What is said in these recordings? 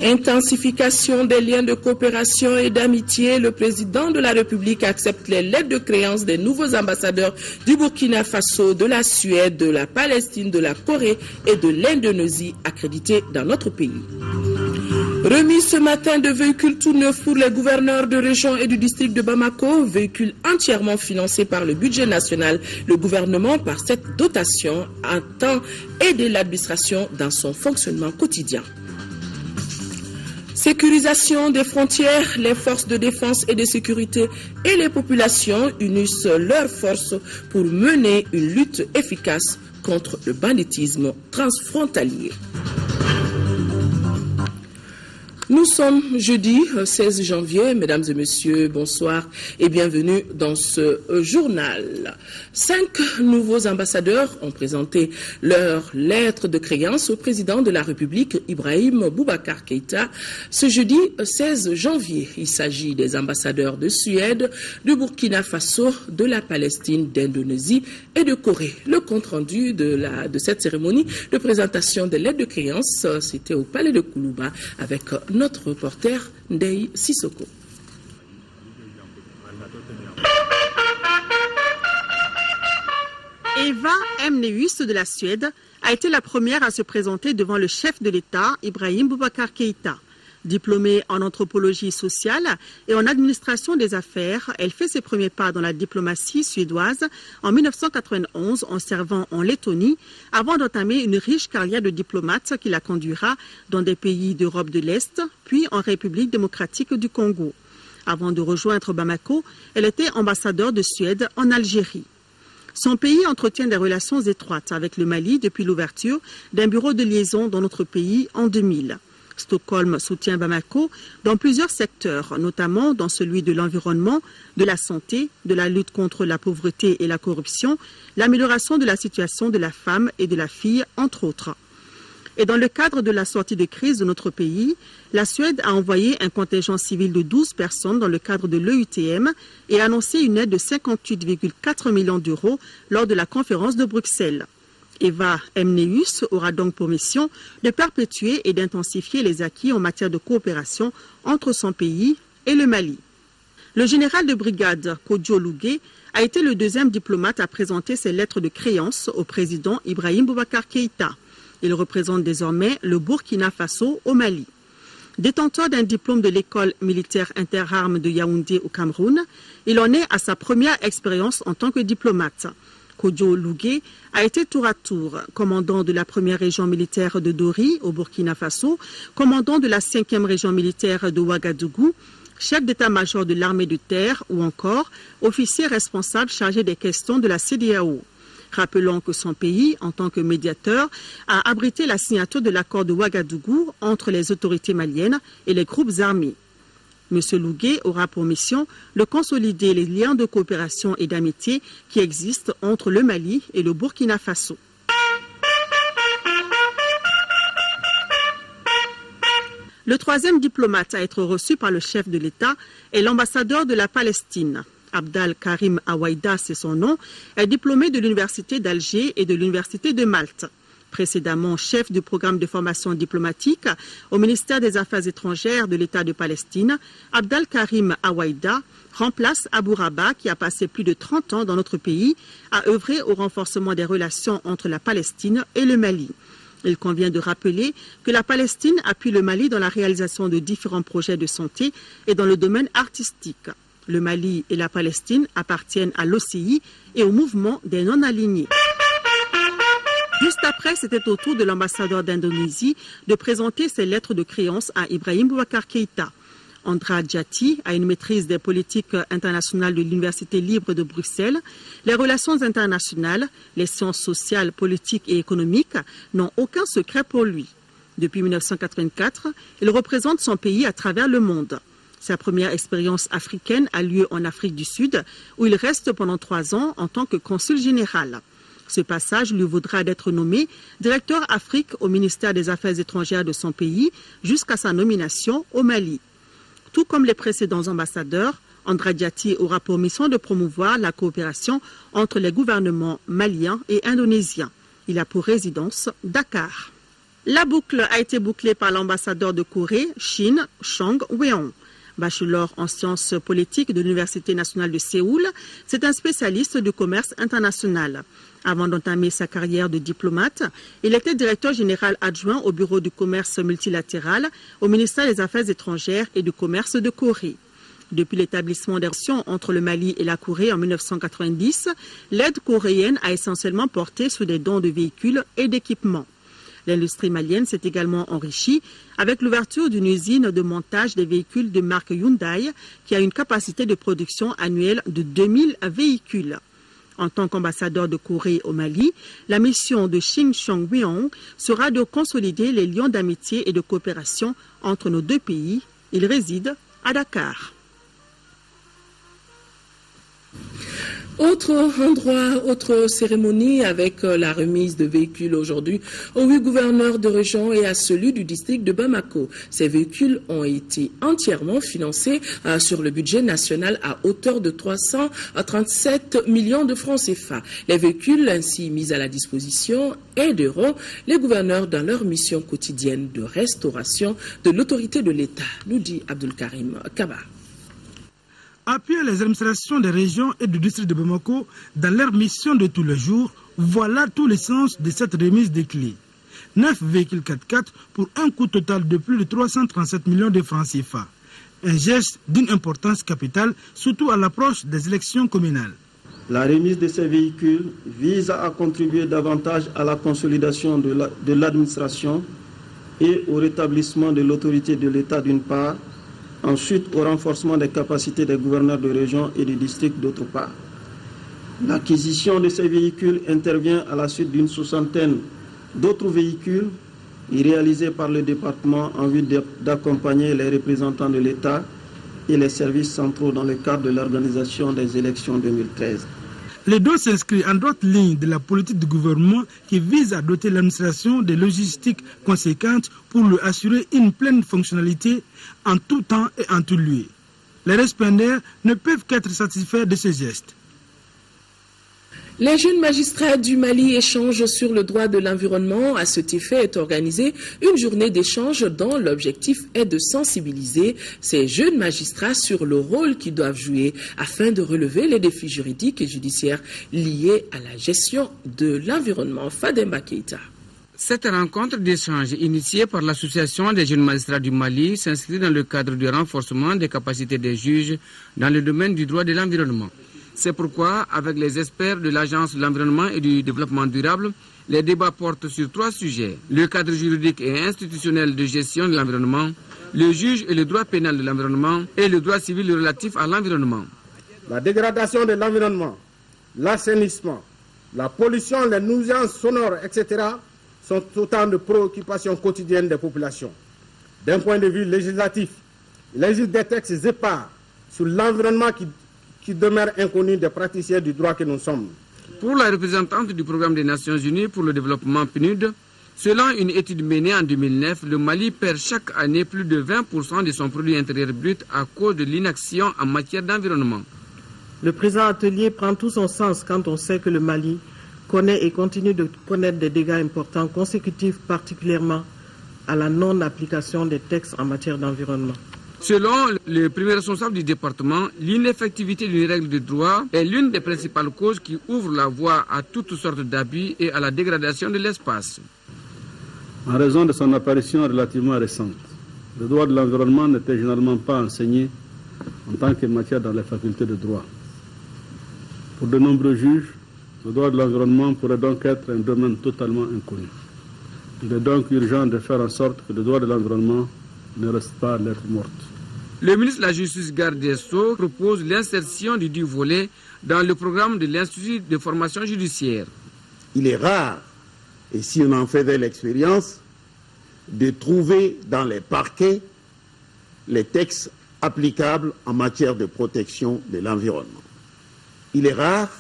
Intensification des liens de coopération et d'amitié, le président de la République accepte les lettres de créance des nouveaux ambassadeurs du Burkina Faso, de la Suède, de la Palestine, de la Corée et de l'Indonésie accrédités dans notre pays. Remise ce matin de véhicules tout neufs pour les gouverneurs de région et du district de Bamako, véhicules entièrement financés par le budget national. Le gouvernement, par cette dotation, entend aider l'administration dans son fonctionnement quotidien. Sécurisation des frontières, les forces de défense et de sécurité et les populations unissent leurs forces pour mener une lutte efficace contre le banditisme transfrontalier. Nous sommes jeudi 16 janvier, mesdames et messieurs, bonsoir et bienvenue dans ce journal. 5 nouveaux ambassadeurs ont présenté leur lettre de créance au président de la République, Ibrahim Boubacar Keïta, ce jeudi 16 janvier. Il s'agit des ambassadeurs de Suède, de Burkina Faso, de la Palestine, d'Indonésie et de Corée. Le compte-rendu de cette cérémonie de présentation des lettres de créance, c'était au Palais de Koulouba avec notre reporter Ndei Sissoko. Eva Emneus de la Suède a été la première à se présenter devant le chef de l'État, Ibrahim Boubacar Keïta. Diplômée en anthropologie sociale et en administration des affaires, elle fait ses premiers pas dans la diplomatie suédoise en 1991 en servant en Lettonie avant d'entamer une riche carrière de diplomate qui la conduira dans des pays d'Europe de l'Est, puis en République démocratique du Congo. Avant de rejoindre Bamako, elle était ambassadeur de Suède en Algérie. Son pays entretient des relations étroites avec le Mali depuis l'ouverture d'un bureau de liaison dans notre pays en 2000. Stockholm soutient Bamako dans plusieurs secteurs, notamment dans celui de l'environnement, de la santé, de la lutte contre la pauvreté et la corruption, l'amélioration de la situation de la femme et de la fille, entre autres. Et dans le cadre de la sortie de crise de notre pays, la Suède a envoyé un contingent civil de 12 personnes dans le cadre de l'EUTM et a annoncé une aide de 58,4 millions d'euros lors de la conférence de Bruxelles. Eva Emneus aura donc pour mission de perpétuer et d'intensifier les acquis en matière de coopération entre son pays et le Mali. Le général de brigade Kodjo Lougué a été le deuxième diplomate à présenter ses lettres de créance au président Ibrahim Boubacar Keïta. Il représente désormais le Burkina Faso au Mali. Détenteur d'un diplôme de l'école militaire interarmes de Yaoundé au Cameroun, il en est à sa première expérience en tant que diplomate. Kodjo Lougué a été tour à tour commandant de la première région militaire de Dori au Burkina Faso, commandant de la 5e région militaire de Ouagadougou, chef d'état-major de l'armée de terre ou encore officier responsable chargé des questions de la CEDEAO. Rappelons que son pays, en tant que médiateur, a abrité la signature de l'accord de Ouagadougou entre les autorités maliennes et les groupes armés. M. Lougué aura pour mission de consolider les liens de coopération et d'amitié qui existent entre le Mali et le Burkina Faso. Le troisième diplomate à être reçu par le chef de l'État est l'ambassadeur de la Palestine. Abdal Karim Awaïda, c'est son nom, est diplômé de l'Université d'Alger et de l'Université de Malte. Précédemment chef du programme de formation diplomatique au ministère des Affaires étrangères de l'État de Palestine, Abdal Karim Awaïda remplace Abou Rabah qui a passé plus de 30 ans dans notre pays à œuvrer au renforcement des relations entre la Palestine et le Mali. Il convient de rappeler que la Palestine appuie le Mali dans la réalisation de différents projets de santé et dans le domaine artistique. Le Mali et la Palestine appartiennent à l'OCI et au mouvement des non-alignés. Juste après, c'était au tour de l'ambassadeur d'Indonésie de présenter ses lettres de créance à Ibrahim Boubacar Keïta. Andra Djati a une maîtrise des politiques internationales de l'Université libre de Bruxelles. Les relations internationales, les sciences sociales, politiques et économiques n'ont aucun secret pour lui. Depuis 1984, il représente son pays à travers le monde. Sa première expérience africaine a lieu en Afrique du Sud, où il reste pendant 3 ans en tant que consul général. Ce passage lui vaudra d'être nommé directeur Afrique au ministère des Affaires étrangères de son pays jusqu'à sa nomination au Mali. Tout comme les précédents ambassadeurs, Andra Diati aura pour mission de promouvoir la coopération entre les gouvernements maliens et indonésiens. Il a pour résidence Dakar. La boucle a été bouclée par l'ambassadeur de Corée, Shin Chang-weon. Bachelor en sciences politiques de l'Université nationale de Séoul, c'est un spécialiste du commerce international. Avant d'entamer sa carrière de diplomate, il était directeur général adjoint au Bureau du commerce multilatéral au ministère des Affaires étrangères et du commerce de Corée. Depuis l'établissement des relations entre le Mali et la Corée en 1990, l'aide coréenne a essentiellement porté sur des dons de véhicules et d'équipements. L'industrie malienne s'est également enrichie avec l'ouverture d'une usine de montage des véhicules de marque Hyundai qui a une capacité de production annuelle de 2000 véhicules. En tant qu'ambassadeur de Corée au Mali, la mission de Shin Chang-weon sera de consolider les liens d'amitié et de coopération entre nos deux pays. Il réside à Dakar. Autre endroit, autre cérémonie avec la remise de véhicules aujourd'hui aux 8 gouverneurs de région et à celui du district de Bamako. Ces véhicules ont été entièrement financés sur le budget national à hauteur de 337 millions de francs CFA. Les véhicules ainsi mis à la disposition aideront les gouverneurs dans leur mission quotidienne de restauration de l'autorité de l'État, nous dit Abdul Karim Kaba. Appuyer les administrations des régions et du district de Bamako dans leur mission de tous les jours, voilà tout le sens de cette remise des clés. 9 véhicules 4x4 pour un coût total de plus de 337 millions de francs CFA. Un geste d'une importance capitale, surtout à l'approche des élections communales. La remise de ces véhicules vise à contribuer davantage à la consolidation de l'administration et au rétablissement de l'autorité de l'État d'une part, ensuite au renforcement des capacités des gouverneurs de région et du district d'autre part. L'acquisition de ces véhicules intervient à la suite d'une soixantaine d'autres véhicules réalisés par le département en vue d'accompagner les représentants de l'État et les services centraux dans le cadre de l'organisation des élections 2013. Les dons s'inscrivent en droite ligne de la politique du gouvernement qui vise à doter l'administration de logistiques conséquentes pour lui assurer une pleine fonctionnalité en tout temps et en tout lieu. Les récipiendaires ne peuvent qu'être satisfaits de ces gestes. Les jeunes magistrats du Mali échangent sur le droit de l'environnement. À cet effet est organisée une journée d'échange dont l'objectif est de sensibiliser ces jeunes magistrats sur le rôle qu'ils doivent jouer afin de relever les défis juridiques et judiciaires liés à la gestion de l'environnement. Fademba Keita. Cette rencontre d'échange initiée par l'Association des jeunes magistrats du Mali s'inscrit dans le cadre du renforcement des capacités des juges dans le domaine du droit de l'environnement. C'est pourquoi, avec les experts de l'Agence de l'environnement et du développement durable, les débats portent sur 3 sujets. Le cadre juridique et institutionnel de gestion de l'environnement, le juge et le droit pénal de l'environnement et le droit civil relatif à l'environnement. La dégradation de l'environnement, l'assainissement, la pollution, les nuisances sonores, etc. sont autant de préoccupations quotidiennes des populations. D'un point de vue législatif, il existe des textes épars sur l'environnement qui demeure inconnu des praticiens du droit que nous sommes. Pour la représentante du programme des Nations Unies pour le développement PNUD, selon une étude menée en 2009, le Mali perd chaque année plus de 20% de son produit intérieur brut à cause de l'inaction en matière d'environnement. Le présent atelier prend tout son sens quand on sait que le Mali connaît et continue de connaître des dégâts importants consécutifs particulièrement à la non-application des textes en matière d'environnement. Selon le premier responsable du département, l'ineffectivité d'une règle de droit est l'une des principales causes qui ouvrent la voie à toutes sortes d'abus et à la dégradation de l'espace. En raison de son apparition relativement récente, le droit de l'environnement n'était généralement pas enseigné en tant que matière dans les facultés de droit. Pour de nombreux juges, le droit de l'environnement pourrait donc être un domaine totalement inconnu. Il est donc urgent de faire en sorte que le droit de l'environnement ne reste pas lettre morte. Le ministre de la Justice, garde des Sceaux, propose l'insertion du dit volet dans le programme de l'Institut de formation judiciaire. Il est rare, et si on en faisait l'expérience, de trouver dans les parquets les textes applicables en matière de protection de l'environnement. Il est rare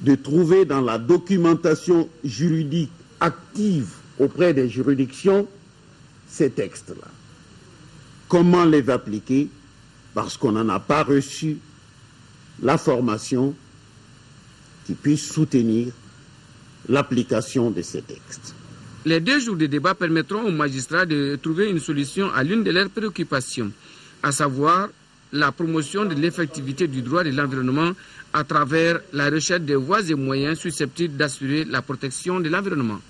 de trouver dans la documentation juridique active auprès des juridictions ces textes-là. Comment les appliquer? parce qu'on n'en a pas reçu la formation qui puisse soutenir l'application de ces textes. Les 2 jours de débat permettront aux magistrats de trouver une solution à l'une de leurs préoccupations, à savoir la promotion de l'effectivité du droit de l'environnement à travers la recherche des voies et moyens susceptibles d'assurer la protection de l'environnement.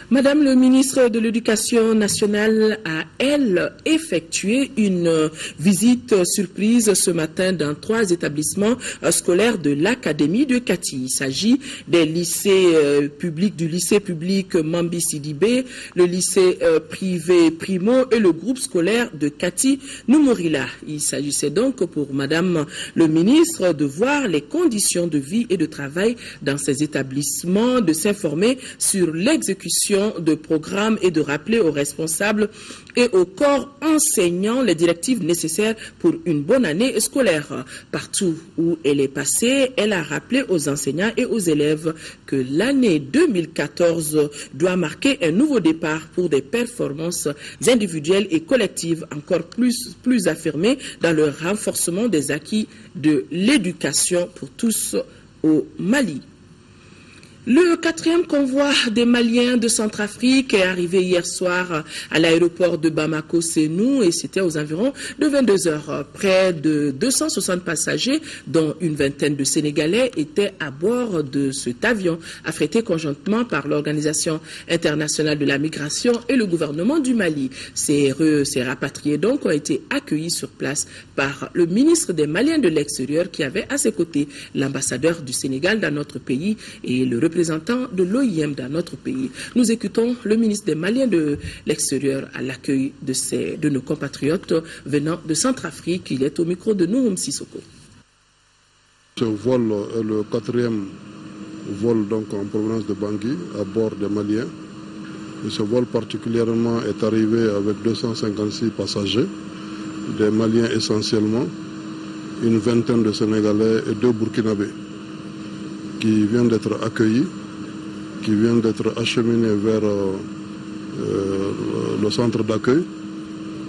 Madame le ministre de l'Éducation nationale a, elle, effectué une visite surprise ce matin dans 3 établissements scolaires de l'Académie de Kati. Il s'agit des lycées publics, du lycée public Mambi Sidibé, le lycée privé Primo et le groupe scolaire de Kati Numurila. Il s'agissait donc pour Madame le ministre de voir les conditions de vie et de travail dans ces établissements, de s'informer sur l'exécution de programmes et de rappeler aux responsables et au corps enseignants les directives nécessaires pour une bonne année scolaire. Partout où elle est passée, elle a rappelé aux enseignants et aux élèves que l'année 2014 doit marquer un nouveau départ pour des performances individuelles et collectives encore plus affirmées dans le renforcement des acquis de l'éducation pour tous au Mali. Le 4e convoi des Maliens de Centrafrique est arrivé hier soir à l'aéroport de Bamako-Sénou et c'était aux environs de 22 heures. Près de 260 passagers, dont une vingtaine de Sénégalais, étaient à bord de cet avion affrété conjointement par l'Organisation internationale de la migration et le gouvernement du Mali. Ces rapatriés donc ont été accueillis sur place par le ministre des Maliens de l'extérieur qui avait à ses côtés l'ambassadeur du Sénégal dans notre pays et le représentant de l'OIM dans notre pays. Nous écoutons le ministre des Maliens de l'extérieur à l'accueil de nos compatriotes venant de Centrafrique. Il est au micro de Nouhoum Sissoko. Ce vol est le 4e vol donc en provenance de Bangui à bord des Maliens. Et ce vol particulièrement est arrivé avec 256 passagers, des Maliens essentiellement, une vingtaine de Sénégalais et 2 Burkinabés, qui viennent d'être accueillis, qui viennent d'être acheminés vers le centre d'accueil.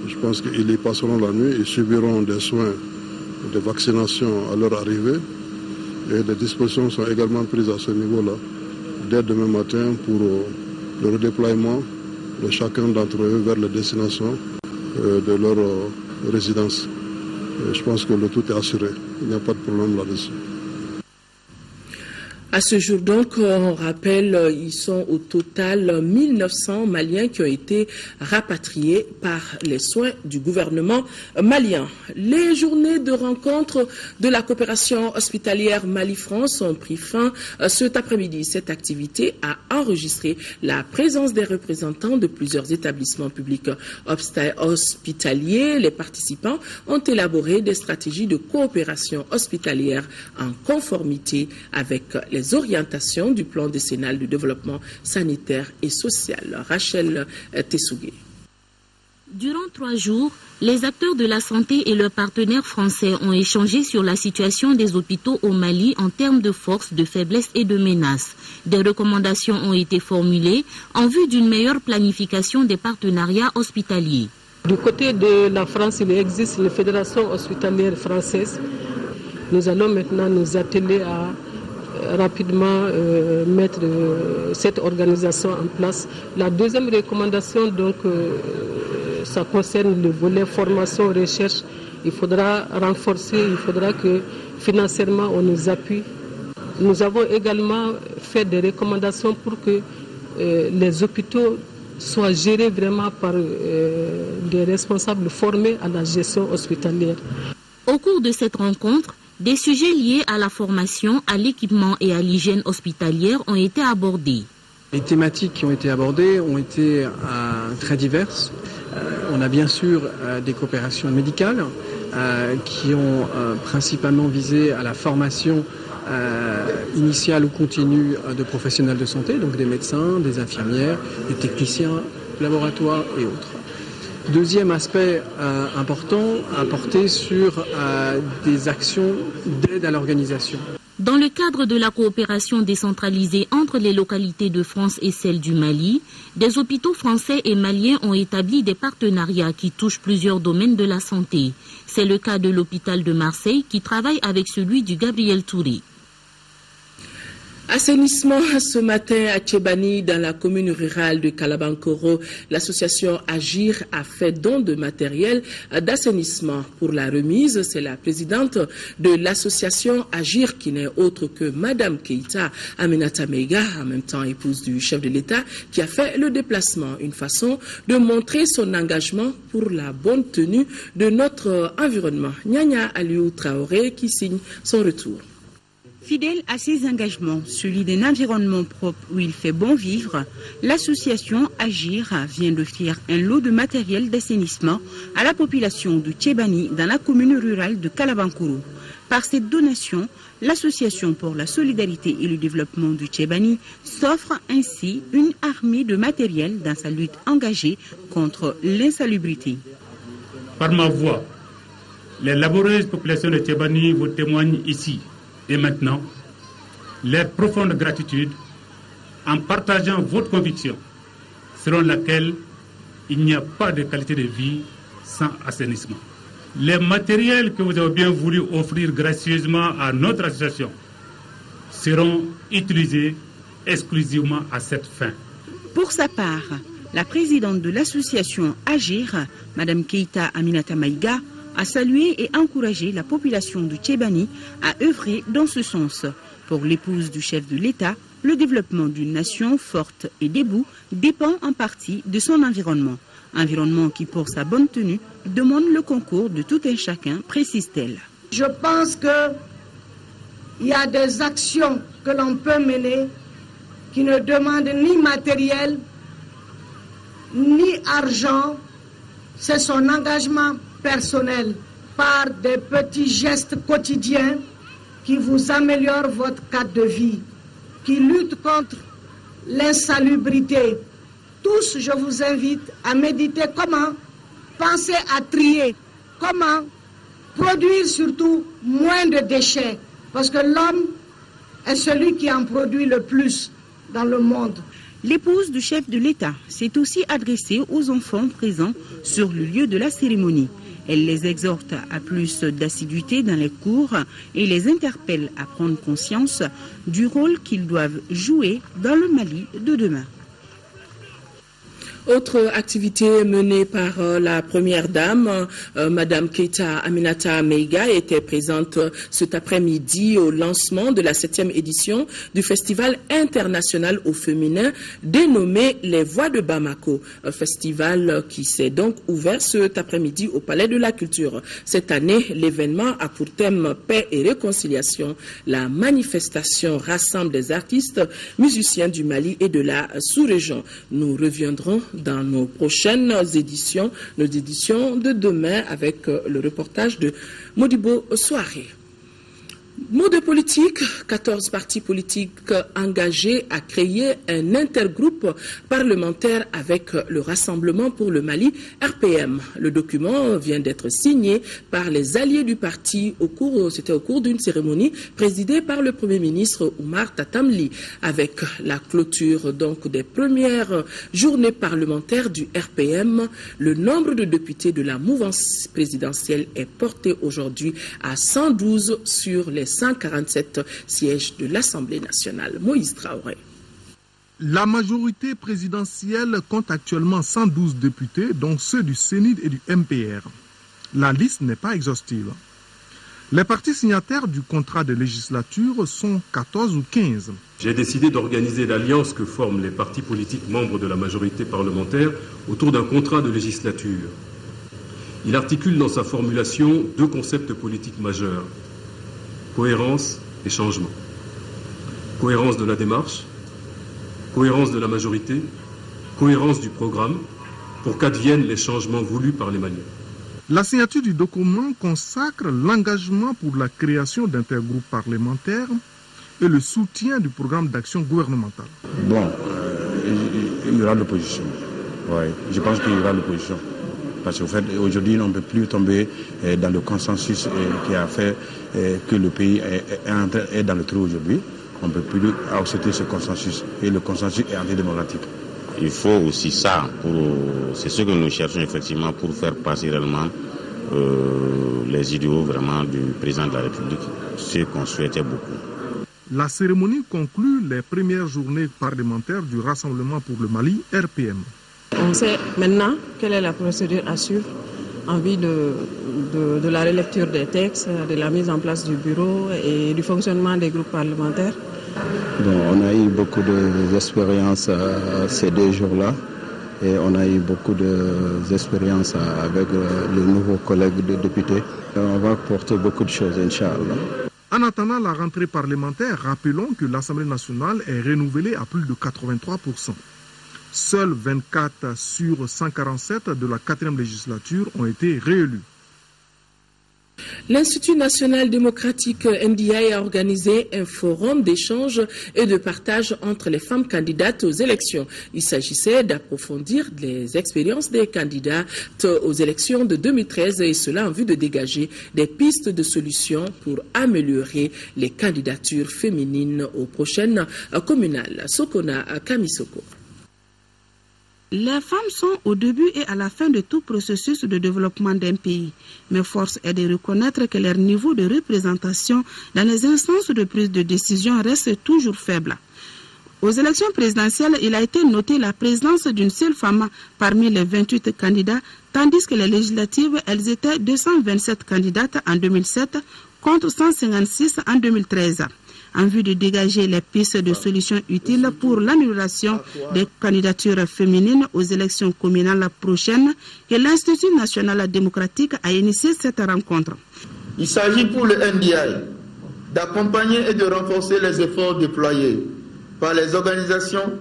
Je pense qu'ils y passeront la nuit, ils subiront des soins de vaccination à leur arrivée et des dispositions sont également prises à ce niveau-là dès demain matin pour le redéploiement de chacun d'entre eux vers les destinations de leur résidence. Et je pense que le tout est assuré, il n'y a pas de problème là-dessus. À ce jour donc, on rappelle, ils sont au total 1900 Maliens qui ont été rapatriés par les soins du gouvernement malien. Les journées de rencontre de la coopération hospitalière Mali-France ont pris fin cet après-midi. Cette activité a enregistré la présence des représentants de plusieurs établissements publics hospitaliers. Les participants ont élaboré des stratégies de coopération hospitalière en conformité avec les orientations du plan décennal de développement sanitaire et social. Rachel Tessougué. Durant 3 jours, les acteurs de la santé et leurs partenaires français ont échangé sur la situation des hôpitaux au Mali en termes de force, de faiblesse et de menaces. Des recommandations ont été formulées en vue d'une meilleure planification des partenariats hospitaliers. Du côté de la France, il existe une fédération hospitalière française. Nous allons maintenant nous atteler à rapidement mettre cette organisation en place. La deuxième recommandation, donc, ça concerne le volet formation, recherche. Il faudra renforcer, il faudra que financièrement on nous appuie. Nous avons également fait des recommandations pour que les hôpitaux soient gérés vraiment par des responsables formés à la gestion hospitalière. Au cours de cette rencontre, des sujets liés à la formation, à l'équipement et à l'hygiène hospitalière ont été abordés. Les thématiques qui ont été abordées ont été très diverses. On a bien sûr des coopérations médicales qui ont principalement visé à la formation initiale ou continue de professionnels de santé, donc des médecins, des infirmières, des techniciens, laboratoires et autres. Deuxième aspect important à porter sur des actions d'aide à l'organisation. Dans le cadre de la coopération décentralisée entre les localités de France et celles du Mali, des hôpitaux français et maliens ont établi des partenariats qui touchent plusieurs domaines de la santé. C'est le cas de l'hôpital de Marseille qui travaille avec celui du Gabriel Touré. Assainissement ce matin à Tchébani, dans la commune rurale de Kalabankoro. L'association Agir a fait don de matériel d'assainissement. Pour la remise, c'est la présidente de l'association Agir, qui n'est autre que Madame Keïta Aminata Meiga, en même temps épouse du chef de l'État, qui a fait le déplacement. Une façon de montrer son engagement pour la bonne tenue de notre environnement. Nyanya Aliou Traoré qui signe son retour. Fidèle à ses engagements, celui d'un environnement propre où il fait bon vivre, l'association Agir vient d'offrir un lot de matériel d'assainissement à la population de Tchébani dans la commune rurale de Kalabankoro. Par cette donation, l'association pour la solidarité et le développement de Tchébani s'offre ainsi une armée de matériel dans sa lutte engagée contre l'insalubrité. Par ma voix, les laborieuses populations de Tchébani vous témoignent ici et maintenant leur profonde gratitude en partageant votre conviction selon laquelle il n'y a pas de qualité de vie sans assainissement. Les matériels que vous avez bien voulu offrir gracieusement à notre association seront utilisés exclusivement à cette fin. Pour sa part, la présidente de l'association Agir, Mme Keïta Aminata Maïga, a salué et encouragé la population de Tchébani à œuvrer dans ce sens. Pour l'épouse du chef de l'État, le développement d'une nation forte et debout dépend en partie de son environnement. Environnement qui, pour sa bonne tenue, demande le concours de tout un chacun, précise-t-elle. Je pense qu'il y a des actions que l'on peut mener qui ne demandent ni matériel, ni argent. C'est son engagement personnel par des petits gestes quotidiens qui vous améliorent votre cadre de vie, qui luttent contre l'insalubrité. Tous, je vous invite à méditer comment penser à trier, comment produire surtout moins de déchets, parce que l'homme est celui qui en produit le plus dans le monde. L'épouse du chef de l'État s'est aussi adressée aux enfants présents sur le lieu de la cérémonie. Elle les exhorte à plus d'assiduité dans les cours et les interpelle à prendre conscience du rôle qu'ils doivent jouer dans le Mali de demain. Autre activité menée par la première dame, Madame Keïta Aminata Meiga, était présente cet après-midi au lancement de la 7e édition du Festival international au féminin dénommé Les Voix de Bamako. Un festival qui s'est donc ouvert cet après-midi au Palais de la Culture. Cette année, l'événement a pour thème Paix et réconciliation. La manifestation rassemble des artistes, musiciens du Mali et de la sous-région. Nous reviendrons dans nos prochaines éditions, nos éditions de demain avec le reportage de Modibo Soirée. Mot de politique, 14 partis politiques engagés à créer un intergroupe parlementaire avec le Rassemblement pour le Mali, RPM. Le document vient d'être signé par les alliés du parti c'était au cours d'une cérémonie présidée par le Premier ministre Oumar Tatamli. Avec la clôture donc des premières journées parlementaires du RPM, le nombre de députés de la mouvance présidentielle est porté aujourd'hui à 112 sur les 147 sièges de l'Assemblée nationale. Moïse Traoré. La majorité présidentielle compte actuellement 112 députés, dont ceux du CENID et du MPR. La liste n'est pas exhaustive. Les partis signataires du contrat de législature sont 14 ou 15. J'ai décidé d'organiser l'alliance que forment les partis politiques membres de la majorité parlementaire autour d'un contrat de législature. Il articule dans sa formulation deux concepts politiques majeurs: cohérence et changement. Cohérence de la démarche, cohérence de la majorité, cohérence du programme, pour qu'adviennent les changements voulus par les Maliens. La signature du document consacre l'engagement pour la création d'intergroupes parlementaires et le soutien du programme d'action gouvernementale. Bon, il y aura l'opposition. Ouais, je pense qu'il y aura l'opposition. Parce qu'en fait, aujourd'hui, on ne peut plus tomber dans le consensus qui a fait que le pays est dans le trou aujourd'hui. On ne peut plus accepter ce consensus. Et le consensus est antidémocratique. Il faut aussi ça. C'est ce que nous cherchons effectivement pour faire passer réellement les idéaux vraiment du président de la République, ce qu'on souhaitait beaucoup. La cérémonie conclut les premières journées parlementaires du Rassemblement pour le Mali, RPM. On sait maintenant quelle est la procédure à suivre en vue de la relecture des textes, de la mise en place du bureau et du fonctionnement des groupes parlementaires. Bon, on a eu beaucoup d'expériences ces 2 jours-là et on a eu beaucoup d'expériences avec les nouveaux collègues de députés. On va porter beaucoup de choses, Inch'Allah. En attendant la rentrée parlementaire, rappelons que l'Assemblée nationale est renouvelée à plus de 83%. Seuls 24 sur 147 de la 4e législature ont été réélus. L'Institut national démocratique NDI a organisé un forum d'échange et de partage entre les femmes candidates aux élections. Il s'agissait d'approfondir les expériences des candidates aux élections de 2013 et cela en vue de dégager des pistes de solutions pour améliorer les candidatures féminines aux prochaines communales. Sokona Kamisoko. Les femmes sont au début et à la fin de tout processus de développement d'un pays. Mais force est de reconnaître que leur niveau de représentation dans les instances de prise de décision reste toujours faible. Aux élections présidentielles, il a été noté la présence d'une seule femme parmi les 28 candidats, tandis que les législatives, elles étaient 227 candidates en 2007 contre 156 en 2013. En vue de dégager les pistes de solutions utiles pour l'amélioration des candidatures féminines aux élections communales prochaines, que l'Institut national démocratique a initié cette rencontre. Il s'agit pour le NDI d'accompagner et de renforcer les efforts déployés par les organisations,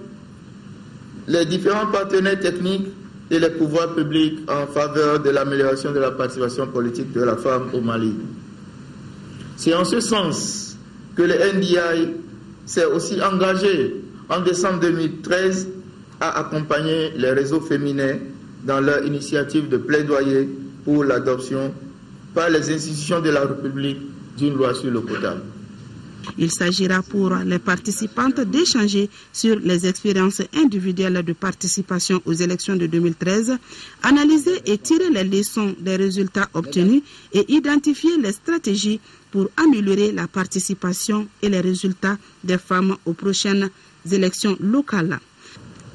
les différents partenaires techniques et les pouvoirs publics en faveur de l'amélioration de la participation politique de la femme au Mali. C'est en ce sens que le NDI s'est aussi engagé en décembre 2013 à accompagner les réseaux féminins dans leur initiative de plaidoyer pour l'adoption par les institutions de la République d'une loi sur l'eau potable. Il s'agira pour les participantes d'échanger sur les expériences individuelles de participation aux élections de 2013, analyser et tirer les leçons des résultats obtenus et identifier les stratégies pour améliorer la participation et les résultats des femmes aux prochaines élections locales.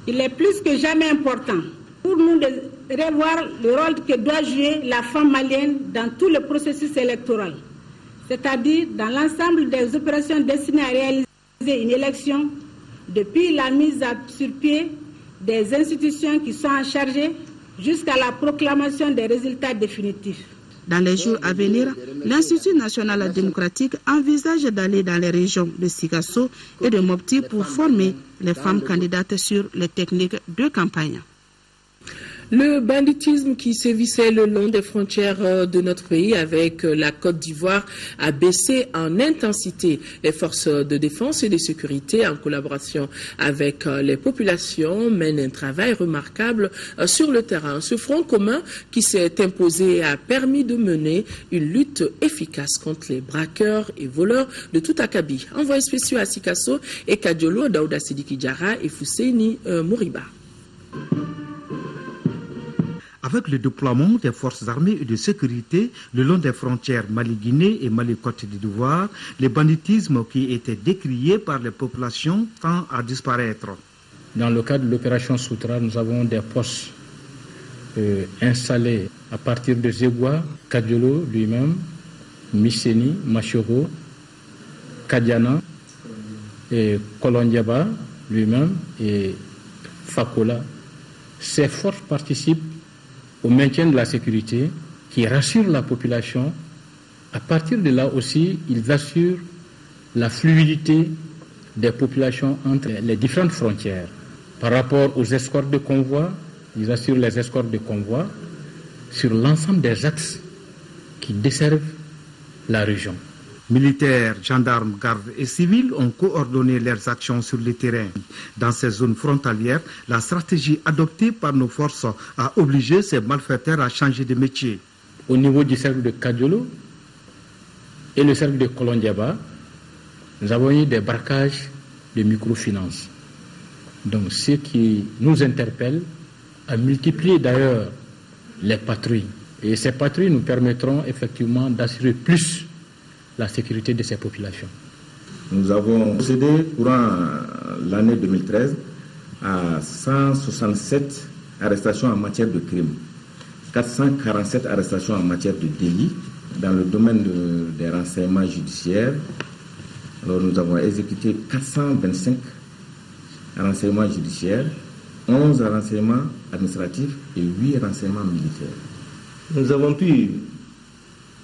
Il est plus que jamais important pour nous de revoir le rôle que doit jouer la femme malienne dans tout le processus électoral, c'est-à-dire dans l'ensemble des opérations destinées à réaliser une élection, depuis la mise sur pied des institutions qui sont en charge jusqu'à la proclamation des résultats définitifs. Dans les jours à venir, l'Institut national démocratique envisage d'aller dans les régions de Sikasso et de Mopti pour former les femmes candidates sur les techniques de campagne. Le banditisme qui sévissait le long des frontières de notre pays avec la Côte d'Ivoire a baissé en intensité. Les forces de défense et de sécurité, en collaboration avec les populations, mènent un travail remarquable sur le terrain. Ce front commun qui s'est imposé a permis de mener une lutte efficace contre les braqueurs et voleurs de tout acabit. Envoyés spéciaux à Sikasso et Kadiolo, Daouda Sidiki Diarra et Fousseini Mouriba. Avec le déploiement des forces armées et de sécurité le long des frontières Mali-Guinée et Mali-Côte d'Ivoire, le banditisme qui était décrié par les populations tend à disparaître. Dans le cadre de l'opération Soutra, nous avons des postes installés à partir de Zégoua, Kadiolo lui-même, Misseni, Machoro, Kadiana, et Kolondiaba lui-même et Fakola. Ces forces participent au maintien de la sécurité, qui rassure la population. À partir de là aussi, ils assurent la fluidité des populations entre les différentes frontières. Par rapport aux escortes de convois, ils assurent les escortes de convois sur l'ensemble des axes qui desservent la région. Militaires, gendarmes, gardes et civils ont coordonné leurs actions sur le terrain. Dans ces zones frontalières, la stratégie adoptée par nos forces a obligé ces malfaiteurs à changer de métier. Au niveau du cercle de Kadiolo et le cercle de Kolondiaba, nous avons eu des braquages de microfinance. Donc ce qui nous interpelle à multiplier d'ailleurs les patrouilles. Et ces patrouilles nous permettront effectivement d'assurer plus la sécurité de ces populations. Nous avons procédé courant l'année 2013 à 167 arrestations en matière de crime, 447 arrestations en matière de délit dans le domaine des renseignements judiciaires. Alors nous avons exécuté 425 renseignements judiciaires, 11 renseignements administratifs et 8 renseignements militaires. Nous avons pu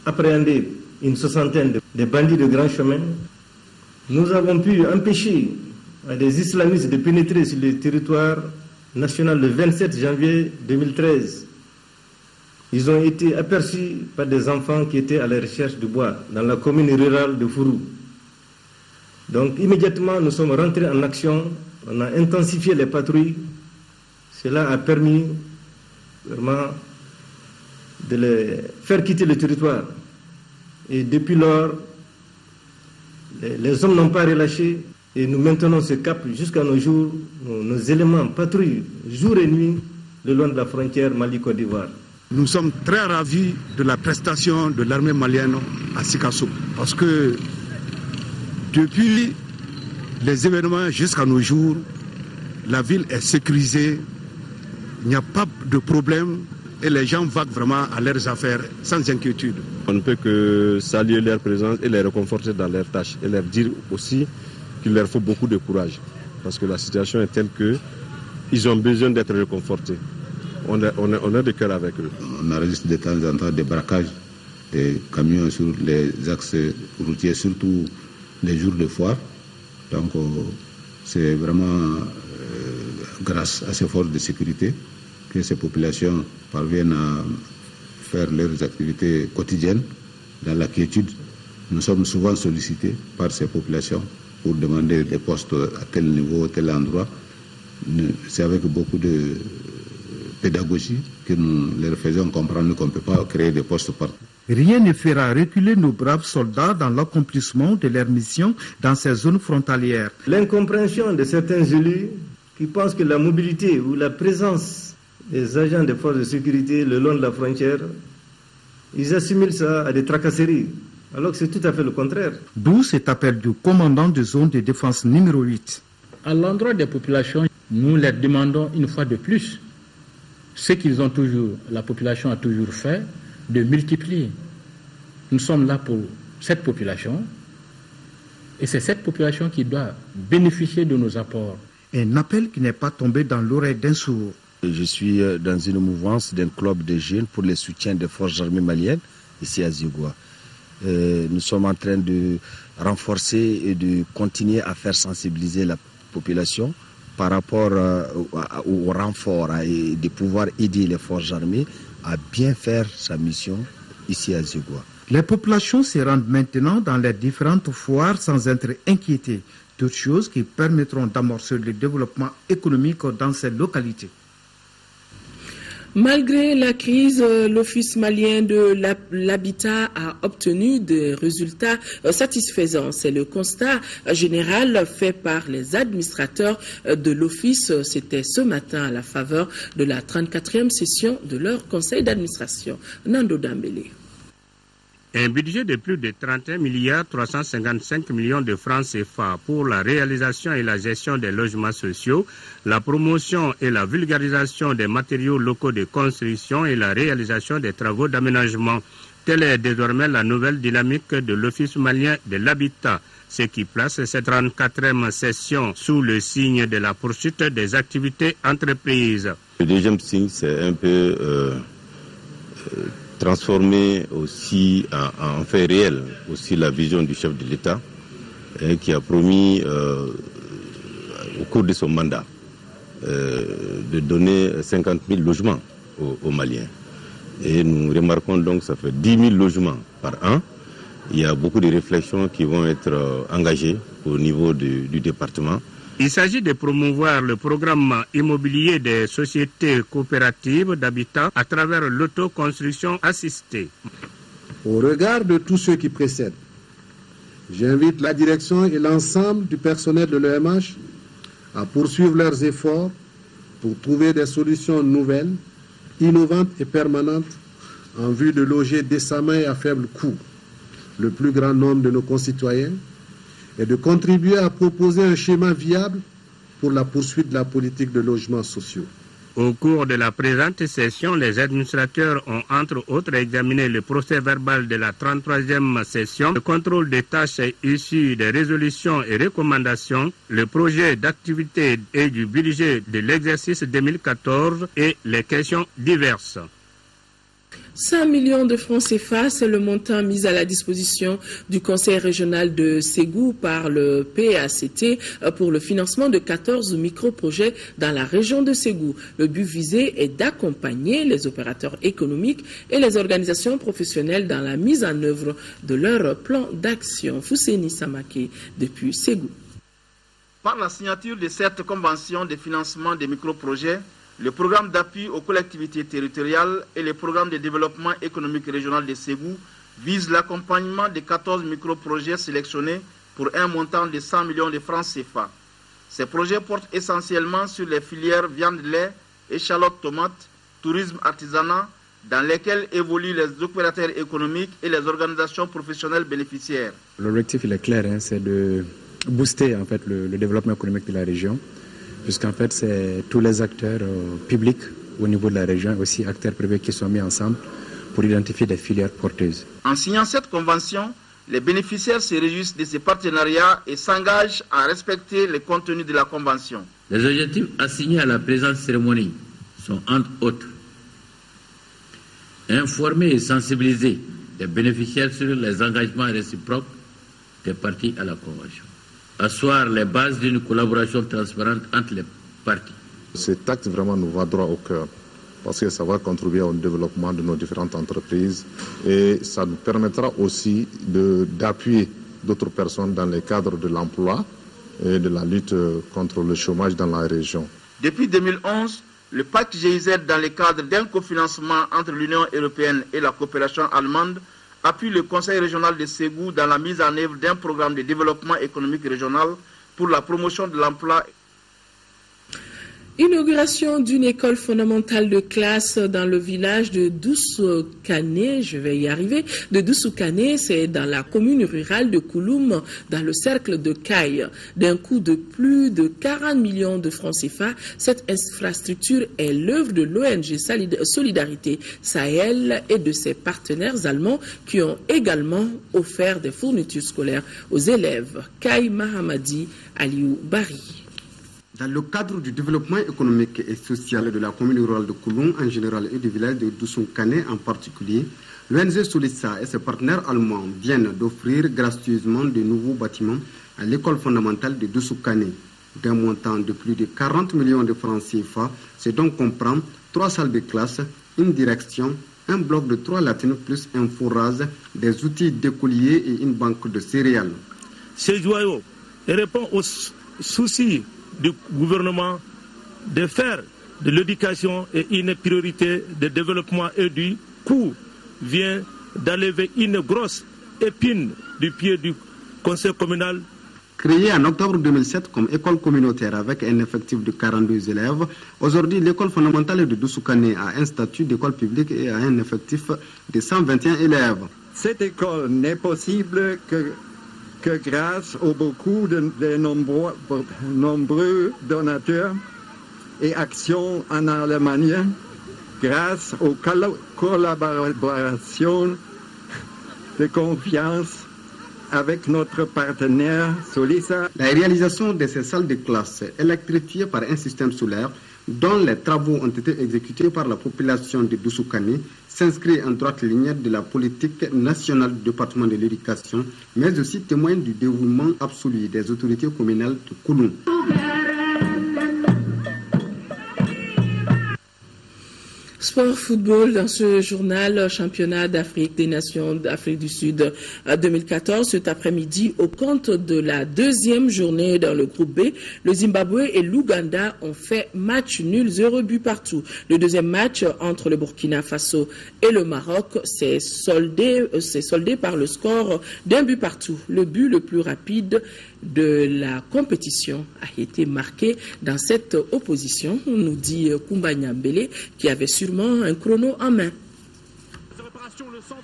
appréhender une soixantaine de bandits de grand chemin. Nous avons pu empêcher des islamistes de pénétrer sur le territoire national le 27 janvier 2013. Ils ont été aperçus par des enfants qui étaient à la recherche de bois dans la commune rurale de Fourou. Donc immédiatement, nous sommes rentrés en action, on a intensifié les patrouilles. Cela a permis vraiment de les faire quitter le territoire. Et depuis lors, les hommes n'ont pas relâché et nous maintenons ce cap jusqu'à nos jours. Nos éléments patrouillent jour et nuit le long de la frontière Mali-Côte d'Ivoire. Nous sommes très ravis de la prestation de l'armée malienne à Sikasso parce que depuis les événements jusqu'à nos jours, la ville est sécurisée, il n'y a pas de problème et les gens vaquent vraiment à leurs affaires sans inquiétude. On ne peut que saluer leur présence et les réconforter dans leurs tâches et leur dire aussi qu'il leur faut beaucoup de courage parce que la situation est telle qu'ils ont besoin d'être réconfortés. On a de cœur avec eux. On enregistre de temps en temps des braquages, des camions sur les axes routiers, surtout les jours de foire. Donc c'est vraiment grâce à ces forces de sécurité que ces populations parviennent à faire leurs activités quotidiennes dans la quiétude. Nous sommes souvent sollicités par ces populations pour demander des postes à tel niveau, tel endroit. C'est avec beaucoup de pédagogie que nous leur faisons comprendre qu'on ne peut pas créer des postes partout. Rien ne fera reculer nos braves soldats dans l'accomplissement de leur mission dans ces zones frontalières. L'incompréhension de certains élus qui pensent que la mobilité ou la présence des agents des forces de sécurité le long de la frontière, ils assimilent ça à des tracasseries, alors que c'est tout à fait le contraire. D'où cet appel du commandant de zone de défense numéro 8. À l'endroit des populations, nous leur demandons une fois de plus ce qu'ils ont toujours, la population a toujours fait, de multiplier. Nous sommes là pour cette population et c'est cette population qui doit bénéficier de nos apports. Un appel qui n'est pas tombé dans l'oreille d'un sourd. Je suis dans une mouvance d'un club de jeunes pour le soutien des forces armées maliennes ici à Zigoua. Nous sommes en train de renforcer et de continuer à faire sensibiliser la population par rapport au renfort et de pouvoir aider les forces armées à bien faire sa mission ici à Zigoua. Les populations se rendent maintenant dans les différentes foires sans être inquiétées, toutes choses qui permettront d'amorcer le développement économique dans ces localités. Malgré la crise, l'Office malien de l'habitat a obtenu des résultats satisfaisants. C'est le constat général fait par les administrateurs de l'Office. C'était ce matin à la faveur de la 34e session de leur conseil d'administration. Nando Dambélé. Un budget de plus de 31 milliards 355 millions de francs CFA pour la réalisation et la gestion des logements sociaux, la promotion et la vulgarisation des matériaux locaux de construction et la réalisation des travaux d'aménagement. Telle est désormais la nouvelle dynamique de l'Office malien de l'habitat, ce qui place cette 34e session sous le signe de la poursuite des activités entreprises. Le deuxième signe, c'est un peu transformer aussi en fait réel aussi la vision du chef de l'État qui a promis au cours de son mandat de donner 50 000 logements aux Maliens. Et nous remarquons donc que ça fait 10 000 logements par an il y a beaucoup de réflexions qui vont être engagées au niveau du département. Il s'agit de promouvoir le programme immobilier des sociétés coopératives d'habitat à travers l'autoconstruction assistée. Au regard de tous ceux qui précèdent, j'invite la direction et l'ensemble du personnel de l'EMH à poursuivre leurs efforts pour trouver des solutions nouvelles, innovantes et permanentes en vue de loger décemment et à faible coût le plus grand nombre de nos concitoyens et de contribuer à proposer un schéma viable pour la poursuite de la politique de logements sociaux. Au cours de la présente session, les administrateurs ont entre autres examiné le procès-verbal de la 33e session, le contrôle des tâches issues des résolutions et recommandations, le projet d'activité et du budget de l'exercice 2014 et les questions diverses. 5 millions de francs CFA, c'est le montant mis à la disposition du Conseil régional de Ségou par le PACT pour le financement de 14 micro-projets dans la région de Ségou. Le but visé est d'accompagner les opérateurs économiques et les organisations professionnelles dans la mise en œuvre de leur plan d'action. Fousseni Samake depuis Ségou. Par la signature de cette convention de financement des micro-projets, le programme d'appui aux collectivités territoriales et le programme de développement économique régional de Ségou visent l'accompagnement de 14 micro-projets sélectionnés pour un montant de 100 millions de francs CFA. Ces projets portent essentiellement sur les filières viande-lait, échalote, tomate, tourisme artisanat, dans lesquels évoluent les opérateurs économiques et les organisations professionnelles bénéficiaires. L'objectif il est clair, c'est de booster en fait, le développement économique de la région, puisqu'en fait, c'est tous les acteurs publics au niveau de la région, aussi acteurs privés qui sont mis ensemble pour identifier des filières porteuses. En signant cette convention, les bénéficiaires se réjouissent de ces partenariats et s'engagent à respecter les contenus de la convention. Les objectifs assignés à la présente cérémonie sont entre autres informer et sensibiliser les bénéficiaires sur les engagements réciproques des parties à la convention. Asseoir les bases d'une collaboration transparente entre les parties. Cet acte vraiment nous va droit au cœur parce que ça va contribuer au développement de nos différentes entreprises et ça nous permettra aussi d'appuyer d'autres personnes dans le cadre de l'emploi et de la lutte contre le chômage dans la région. Depuis 2011, le pacte GIZ, dans le cadre d'un cofinancement entre l'Union européenne et la coopération allemande, appuie le Conseil régional de Ségou dans la mise en œuvre d'un programme de développement économique régional pour la promotion de l'emploi. Inauguration d'une école fondamentale de classe dans le village de Doussoukané, je vais y arriver, de Doussoukané, c'est dans la commune rurale de Kouloum, dans le cercle de Caille. D'un coût de plus de 40 millions de francs CFA, cette infrastructure est l'œuvre de l'ONG Solidarité Sahel et de ses partenaires allemands qui ont également offert des fournitures scolaires aux élèves. Caille Mahamadi Aliou Bari. Dans le cadre du développement économique et social de la commune rurale de Kouloum en général et du village de Doussoukané en particulier, l'ONG Solissa et ses partenaires allemands viennent d'offrir gracieusement de nouveaux bâtiments à l'école fondamentale de Doussoukané. D'un montant de plus de 40 millions de francs CFA, c'est donc comprend 3 salles de classe, une direction, un bloc de 3 latines plus un fourrage, des outils d'écoliers et une banque de céréales. Ces joyaux répondent aux soucis du gouvernement de faire de l'éducation et une priorité de développement et du coût vient d'enlever une grosse épine du pied du conseil communal. Créée en octobre 2007 comme école communautaire avec un effectif de 42 élèves, aujourd'hui l'école fondamentale de Doussoukané a un statut d'école publique et a un effectif de 121 élèves. Cette école n'est possible que grâce aux beaucoup de nombreux donateurs et actions en Allemagne, grâce aux collaborations de confiance avec notre partenaire Solissa. La réalisation de ces salles de classe électrifiées par un système solaire dont les travaux ont été exécutés par la population de Doussoukané s'inscrit en droite ligne de la politique nationale du département de l'éducation, mais aussi témoigne du dévouement absolu des autorités communales de Kouloum. Sport football dans ce journal championnat d'Afrique des Nations d'Afrique du Sud 2014. Cet après-midi, au compte de la deuxième journée dans le groupe B, le Zimbabwe et l'Ouganda ont fait match nul, 0 but partout. Le deuxième match entre le Burkina Faso et le Maroc s'est soldé par le score d'un but partout. Le but le plus rapide de la compétition a été marqué dans cette opposition, nous dit Koumba Nyambele, qui avait sûrement un chrono en main.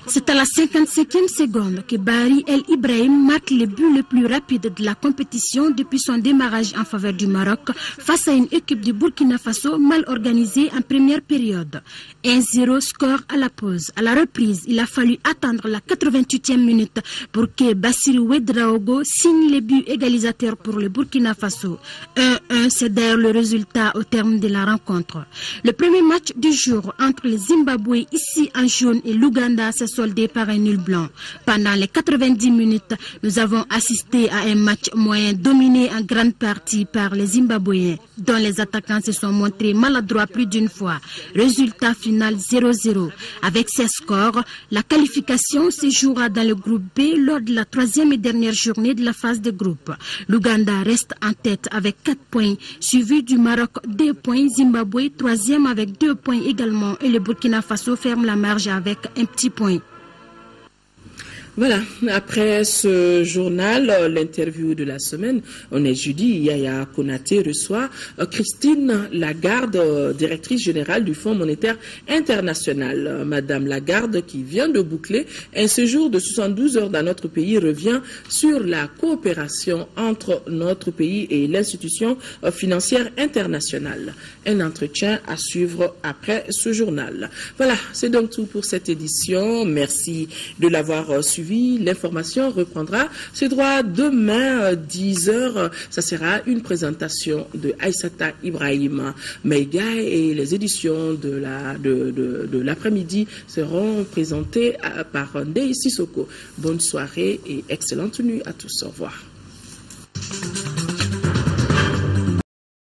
C'est à la 55e seconde que Bahri El Ibrahim marque le but le plus rapide de la compétition depuis son démarrage en faveur du Maroc face à une équipe du Burkina Faso mal organisée en première période. 1-0 score à la pause. À la reprise, il a fallu attendre la 88e minute pour que Bassirou Ouedraogo signe le but égalisateur pour le Burkina Faso. 1-1, c'est d'ailleurs le résultat au terme de la rencontre. Le premier match du jour entre le Zimbabwe ici en jaune et l'Ouganda s'est soldé par un nul blanc. Pendant les 90 minutes, nous avons assisté à un match moyen dominé en grande partie par les Zimbabwéens, dont les attaquants se sont montrés maladroits plus d'une fois. Résultat final 0-0. Avec ces scores, la qualification se jouera dans le groupe B lors de la troisième et dernière journée de la phase de groupe. L'Ouganda reste en tête avec 4 points, suivi du Maroc 2 points, Zimbabwe troisième avec 2 points également et le Burkina Faso ferme la marge avec un petit point. Voilà, après ce journal, l'interview de la semaine, on est jeudi, Yaya Konaté reçoit Christine Lagarde, directrice générale du Fonds monétaire international. Madame Lagarde, qui vient de boucler un séjour de 72 heures dans notre pays, revient sur la coopération entre notre pays et l'institution financière internationale. Un entretien à suivre après ce journal. Voilà, c'est donc tout pour cette édition. Merci de l'avoir suivi. L'information reprendra ses droits demain 10h. Ça sera une présentation de Aïssata Ibrahim Meiga et les éditions de l'après-midi seront présentées par Ndei Sissoko. Bonne soirée et excellente nuit à tous. Au revoir.